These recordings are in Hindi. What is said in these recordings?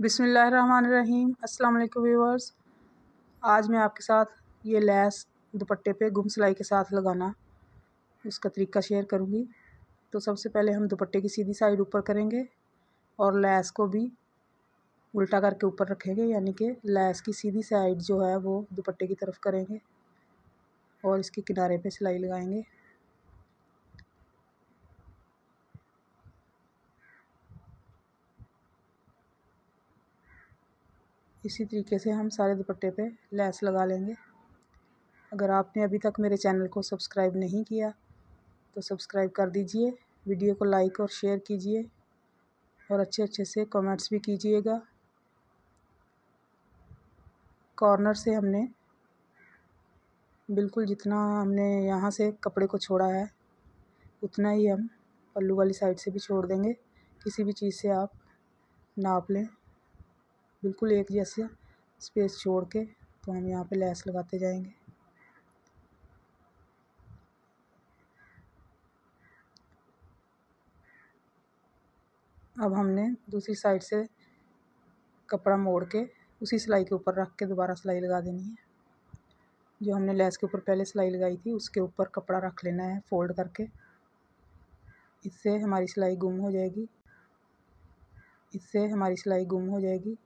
बिस्मिल्लाहिर्रहमानिर्रहीम। अस्सलाम वालेकुम व्यूअर्स। आज मैं आपके साथ ये लैस दुपट्टे पे गुम सिलाई के साथ लगाना उसका तरीका शेयर करूँगी। तो सबसे पहले हम दुपट्टे की सीधी साइड ऊपर करेंगे और लैस को भी उल्टा करके ऊपर रखेंगे, यानी कि लैस की सीधी साइड जो है वो दुपट्टे की तरफ करेंगे और इसके किनारे पे सिलाई लगाएंगे। इसी तरीके से हम सारे दुपट्टे पे लैस लगा लेंगे। अगर आपने अभी तक मेरे चैनल को सब्सक्राइब नहीं किया तो सब्सक्राइब कर दीजिए, वीडियो को लाइक और शेयर कीजिए और अच्छे अच्छे से कमेंट्स भी कीजिएगा। कॉर्नर से हमने बिल्कुल जितना हमने यहाँ से कपड़े को छोड़ा है उतना ही हम पल्लू वाली साइड से भी छोड़ देंगे। किसी भी चीज़ से आप नाप लें, बिल्कुल एक जैसे स्पेस छोड़ के तो हम यहाँ पे लैस लगाते जाएंगे। अब हमने दूसरी साइड से कपड़ा मोड़ के उसी सिलाई के ऊपर रख के दोबारा सिलाई लगा देनी है। जो हमने लैस के ऊपर पहले सिलाई लगाई थी उसके ऊपर कपड़ा रख लेना है फोल्ड करके। इससे हमारी सिलाई गुम हो जाएगी।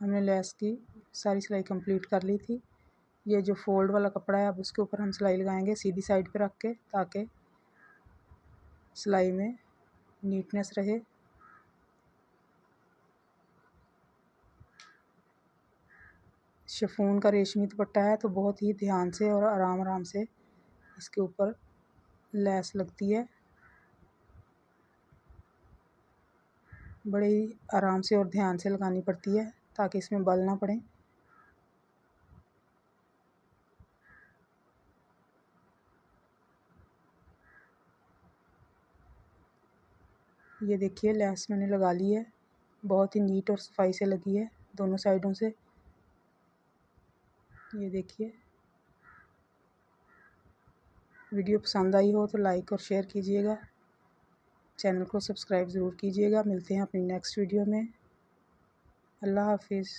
हमने लैस की सारी सिलाई कंप्लीट कर ली थी। ये जो फोल्ड वाला कपड़ा है अब उसके ऊपर हम सिलाई लगाएंगे सीधी साइड पे रख के, ताकि सिलाई में नीटनेस रहे। शिफॉन का रेशमी दुपट्टा है तो बहुत ही ध्यान से और आराम आराम से इसके ऊपर लैस लगती है। बड़े ही आराम से और ध्यान से लगानी पड़ती है ताकि इसमें बल ना पड़े। ये देखिए लैस मैंने लगा ली है, बहुत ही नीट और सफाई से लगी है दोनों साइडों से। ये देखिए, वीडियो पसंद आई हो तो लाइक और शेयर कीजिएगा, चैनल को सब्सक्राइब ज़रूर कीजिएगा। मिलते हैं अपनी नेक्स्ट वीडियो में। अल्लाह हाफिज़।